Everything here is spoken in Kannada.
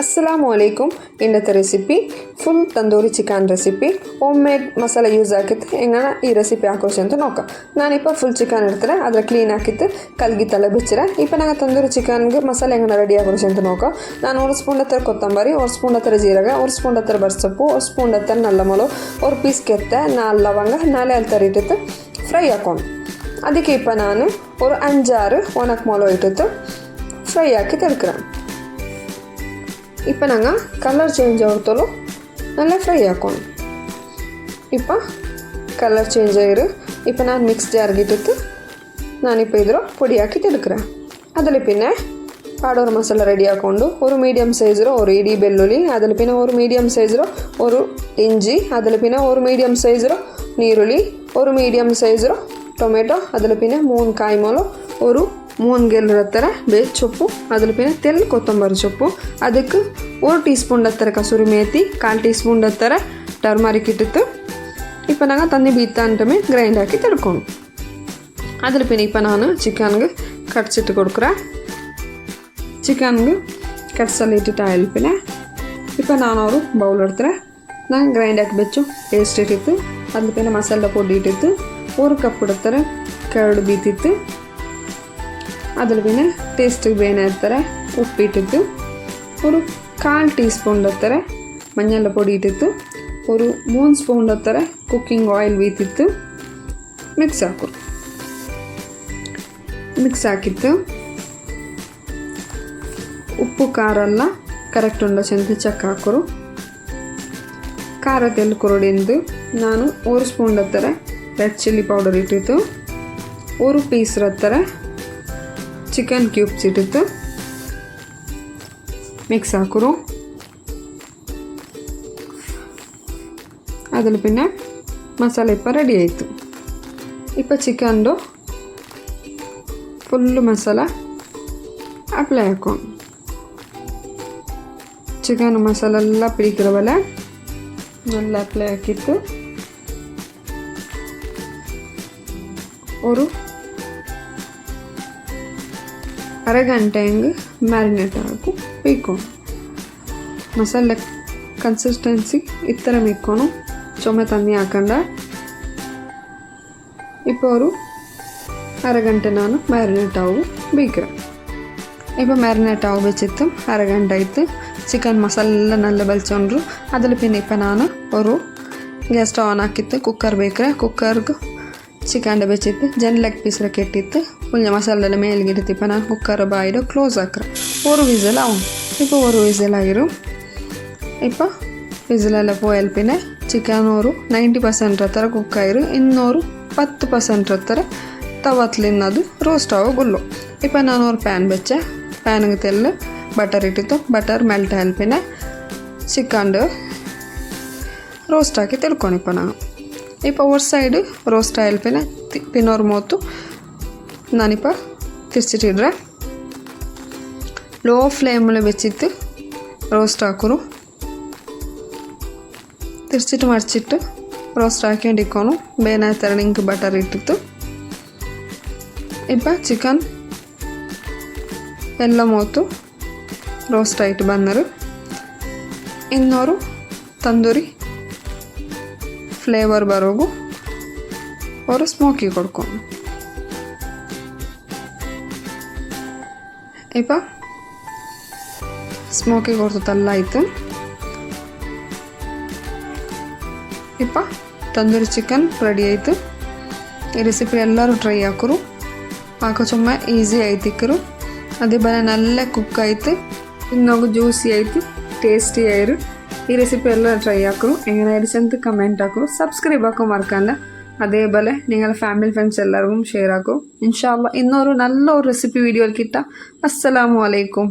ಅಸ್ಸಲಾಮುಅಲೈಕುಮ್. ಇಂಡತ recipe full tandoori chicken recipe home made ಮಸಾಲೆ ಯೂಸ್ ಹಾಕಿತ್ತು ಹೆಂಗಣ ಈ ರೆಸಿಪಿ ಹಾಕೋಸಿ ಅಂತ ನೋಕ ನಾನಿಪ್ಪ ಫುಲ್ ಚಿಕನ್ ಇಡ್ತಾರೆ ಅದರ ಕ್ಲೀನ್ ಹಾಕಿತ್ತು ಕಲ್ಗಿತ್ತಲ್ಲ ಬಿಚ್ಚಿರ ಇಪ್ಪ ನಂಗೆ ತಂದೂರಿ ಚಿಕನ್ಗೆ ಮಸಾಲೆ ಹೆಂಗಣ ರೆಡಿ ಹಾಕೋಸಿ ಅಂತ ನೋಕ ನಾನು 1 ಸ್ಪೂನ್ ಹತ್ತಿರ ಕೊತ್ತಂಬರಿ 1 ಸ್ಪೂನ್ ಹತ್ತಿರ ಜೀರಗ 1 ಸ್ಪೂನ್ ಹತ್ತಿರ ಬರ್ಸೊಪ್ಪು 1 ಸ್ಪೂನ್ ಹತ್ತಿರ ನಲ್ಲ ಮೊಲು 1 ಪೀಸ್ ಕೆತ್ತೆ 4 ಲವಂಗ 4 ಅಲ್ತರ ಇಟ್ಟಿತ್ತು ಫ್ರೈ ಹಾಕೊಂಡು ಅದಕ್ಕೆ ಇಪ್ಪ ನಾನು 5-6 ಒಣಕ್ ಮೊಲು ಇಟ್ಟಿತ್ತು ಫ್ರೈ ಹಾಕಿ ತೆಡ್ಕ್ರ இப்போ நாங்கள் கலர் சேஞ்ச் ஆகிறதோலோ நல்லா ஃப்ரை ஆக்கணும். இப்போ கலர் சேஞ்ச் ஆகிரு இப்போ ನಾನು ಮಿಕ್ಸ್ ಜಾರ್ಗೆ ಇಟ್ಟಿತ್ತು ನಾನಿപ്പോൾ ಇದ್ರ ಪುಡಿ ಹಾಕಿ ತೆಡ್ಕ್ರೆ ಅದರಲ್ಲಿ ಪಿನ್ನೆ ಪಾಡೋರು ಮಸಾಲ ರೆಡಿ ಹಾಕ್ಕೊಂಡು ಒಂದು ಮೀಡಿಯಮ್ ಸೈಜ್ರು ಒಂದು ಇಡೀ ಬೆಳ್ಳುಳ್ಳಿ ಅದರಲ್ಲಿ ಪಿನ್ನ ಒಂದು ಮೀಡಿಯಮ್ ಸೈಜ್ರು ಒಂದು ಇಂಜಿ ಅದರಲ್ಲಿ ಪಿನ್ನ ಒಂದು ಮೀಡಿಯಮ್ ಸೈಜ್ರು ನೀರುಳ್ಳಿ ಒಂದು ಮೀಡಿಯಮ್ ಸೈಜ್ರು ಟೊಮೆಟೊ ಅದರಲ್ಲಿ ಪಿನ್ನ 3 ಕಾಯಿ ಮೊಲು ಒಂದು 3 ಗೆಲ್ಲರ ಹತ್ತಿರ ಬೇಸ್ ಸೊಪ್ಪು ಅದ್ರ ಪಿನ ತೆಲ್ ಕೊತ್ತಂಬರಿ ಸೊಪ್ಪು ಅದಕ್ಕೆ 1 ಟೀ ಸ್ಪೂನ್ ಹತ್ತಿರ ಕಸೂರಿ ಮೇಥಿ 1/4 ಟೀ ಸ್ಪೂನ್ ಹತ್ತಿರ ಟರ್ಮರಿಕ್ ಇಟ್ಟಿತ್ತು ಇಪ್ಪ ನಂಗೆ ತಂದು ಬೀತ ಅಂತಮೇ ಗ್ರೈಂಡ್ ಹಾಕಿ ತಡ್ಕೊಂಡು ಅದ್ರ ಪಿನ ಇಪ್ಪ ನಾನು ಚಿಕನ್ಗೆ ಕಟ್ಸಿಟ್ಟು ಕೊಡ್ಕ್ರೆ ಚಿಕನ್ಗೆ ಕಟ್ಸಲ್ಲಿ ಇಟ್ಟಿಟ್ಟು ಆಯಿಲ್ ಪಿನ ಇಪ್ಪ ನಾನು ಅವರು ಬೌಲ್ ಇಡ್ತಾರೆ ನಾನು ಗ್ರೈಂಡ್ ಹಾಕಿ ಬೆಚ್ಚು ಪೇಸ್ಟ್ ಇಟ್ಟಿತ್ತು ಅದ್ರ ಪಿನ ಮಸಾಲ ಪುಡಿ ಇಟ್ಟಿತ್ತು 1 ಕಪ್ ಇಡ್ತಾರೆ ಕರಡು ಬೀತಿತ್ತು ಅದ್ರ ಪಿನ ಟೇಸ್ಟಿಗೆ ಬೇನೆ ಇರ್ತಾರೆ ಉಪ್ಪು ಇಟ್ಟಿತ್ತು ಒಂದು 1/4 ಟೀ ಸ್ಪೂನ್ ಹತ್ತಾರೆ ಮಂಜಾಲ ಪುಡಿ ಇಟ್ಟಿತ್ತು ಒಂದು 3 ಸ್ಪೂನ್ ಹತ್ತಾರೆ ಕುಕ್ಕಿಂಗ್ ಆಯಿಲ್ ಬೀತಿತ್ತು ಮಿಕ್ಸ್ ಹಾಕಿತ್ತು ಉಪ್ಪು ಖಾರ ಎಲ್ಲ ಕರೆಕ್ಟ್ ಉಂಡ ಚೆಂದ ಚೆಕ್ ಹಾಕೋರು ಖಾರ ತೆಲ್ ಕೊರಡಿಂದು ನಾನು 1 ಸ್ಪೂನ್ ಹತ್ತಾರೆ ರೆಡ್ ಚಿಲ್ಲಿ ಪೌಡರ್ ಇಟ್ಟಿತ್ತು 1 ಪೀಸ್ ಹತ್ತಾರೆ ಚಿಕನ್ ಕ್ಯೂಬ್ಸ್ ಇಟ್ಟಿತ್ತು ಮಿಕ್ಸ್ ಹಾಕೋರು ಅದ್ರ ಪಿನ್ನ ಮಸಾಲೆ ಇಪ್ಪ ರೆಡಿ ಆಯಿತು ಇಪ್ಪ ಚಿಕನ್ದು ಫುಲ್ಲು ಮಸಾಲ ಅಪ್ಲೈ ಹಾಕೊಂಡು ಚಿಕನ್ ಮಸಾಲ ಎಲ್ಲ ಪಿಡಿಕಿರವಲ್ಲ ಎಲ್ಲ ಅಪ್ಲೈ ಹಾಕಿತ್ತು ஒரு 1/2 ಗಂಟೆ ಹಿಂಗೆ ಮ್ಯಾರಿನೇಟ್ ಹಾಕು ಬೇಯ್ಕೊಂಡು ಮಸಾಲೆ ಕನ್ಸಿಸ್ಟೆನ್ಸಿ ಈ ಥರ ಬೇಯ್ಕೊಂಡು ಚೊಮ್ಮೆ ತಣ್ಣಿ ಹಾಕೊಂಡ இப்போ ஒரு 1/2 ಗಂಟೆ ನಾನು ಮ್ಯಾರಿನೇಟ್ ಆಗಿ ಬೇಯ್ಕ್ರೆ இப்போ ಮ್ಯಾರಿನೇಟ್ ಆಗಿ ಬೆಚ್ಚಿತ್ತು 1/2 ಗಂಟೆ ಆಯಿತು ಚಿಕನ್ ಮಸಾಲೆ ನಲ್ಲ ಬಲ್ಚೊಂಡ್ರು ಅದ್ರಲ್ಲಿ ಪಿನ್ இப்போ ನಾನು ஒரு ಗ್ಯಾಸ್ ಸ್ಟವ್ ಆನ್ ಹಾಕಿತ್ತು ಕುಕ್ಕರ್ ಬೇಕ್ರೆ ಕುಕ್ಕರ್ಗೆ ಚಿಕನ್ ಬೆಚ್ಚಿತ್ತು ಜನ್ ಲೆಗ್ ಪೀಸ್ ಕೆಟ್ಟಿತ್ತು ಪುಂಜ ಮಸಾಲೆಲ್ಲ ಮೇಲ್ಗೆ ಇಡ್ತಿಪ್ಪ ನಾನು ಕುಕ್ಕರ್ ಬಾಯಿಡು ಕ್ಲೋಸ್ ಹಾಕ್ರೆ 1 ವಿಸಲ್ ಅವು ಇಪ್ಪ 1 ವಿಸಲ್ ಆಗಿರು ಇಪ್ಪ ವಿಸಲೆಲ್ಲ ಪೋಯಲ್ಪಿನೆ ಚಿಕನ್ 90% ಹತ್ತಿರ ಕುಕ್ ಆಯಿರು 10% ಹತ್ತಿರ ತವತ್ಲಿನ್ನದು ರೋಸ್ಟ್ ಆಗೋ ಗುಲ್ಲು ಇಪ್ಪ ನಾನು ಪ್ಯಾನ್ ಬೆಚ್ಚೆ ಪ್ಯಾನ್ಗೆ ತೆಲ್ಲು ಬಟರ್ ಇಟ್ಟಿತ್ತು ಬಟರ್ ಮೆಲ್ಟ್ ಆಲ್ಪಿನೆ ಚಿಕನ್ ರೋಸ್ಟ್ ಹಾಕಿ ತಿಳ್ಕೊಂಡಿಪ್ಪ ನಾನು இப்போ ஒரு சைடு ரோஸ்ட் ஆயில் பின்ன பின்னொரு மூத்து நான் இப்போ ತಿರ್ಚಿಟ್ಟಿಡ್ರೆ ಲೋ ಫ್ಲೇಮಲ್ಲಿ ಬೆಚ್ಚಿತ್ತು ರೋಸ್ಟ್ ಹಾಕೋರು ತಿರ್ಚಿಟ್ಟು ಮರ್ಚಿಟ್ಟು ರೋಸ್ಟ್ ಹಾಕೊಂಡಿಕ್ಕೋನು ಬೇನೆ ತರಣಿಂಗ್ ಬಟರ್ ಇಟ್ಟಿತ್ತು ಇಪ್ಪ ಚಿಕನ್ ಎಲ್ಲ ಮೂತು ರೋಸ್ಟ್ ಆಯಿತು ಬಂದರು ಇನ್ನೂರು ತಂದೂರಿ ಫ್ಲೇವರ್ ಬರೋಗು ಅವರು ಸ್ಮೋಕಿ ಕೊಡ್ಕೊಂಡು ಇಪ್ಪ ಸ್ಮೋಕಿ ಕೊಡ್ತಲ್ಲ ಆಯಿತು ಇಪ್ಪ ತಂದೂರಿ ಚಿಕನ್ ರೆಡಿ ಆಯಿತು ಈ ರೆಸಿಪಿ ಎಲ್ಲರೂ ಟ್ರೈ ಹಾಕೋರು ಹಾಕೋ ಸುಮ್ಮ ಈಸಿ ಆಯ್ತಿಕ್ಕರು ಅದೇ ಬಲ ನಲ್ಲ ಕುಕ್ ಆಯಿತು ಇನ್ನೊಂದು ಜ್ಯೂಸಿ ಆಯಿತು ಟೇಸ್ಟಿ ಆಯಿರು ಈ ರೆಸಿಪಿ ಎಲ್ಲ ಟ್ರೈ ಹಾಕರು എങ്ങനെ അടിച്ചെന്ന് കമൻറ്റ് ആക്കൂ സബ്സ്ക്രൈബ് ആക്കും മറക്കണ്ട അതേപോലെ നിങ്ങളുടെ ഫാമിലി ഫ്രണ്ട്സ് എല്ലാവർക്കും ഷെയർ ആക്കും ഇൻഷാ അല്ലാഹ് ഇന്നൊരു നല്ലൊരു റെസിപ്പി വീഡിയോയിൽ കിട്ടാം. അസ്സലാമു അലൈക്കും.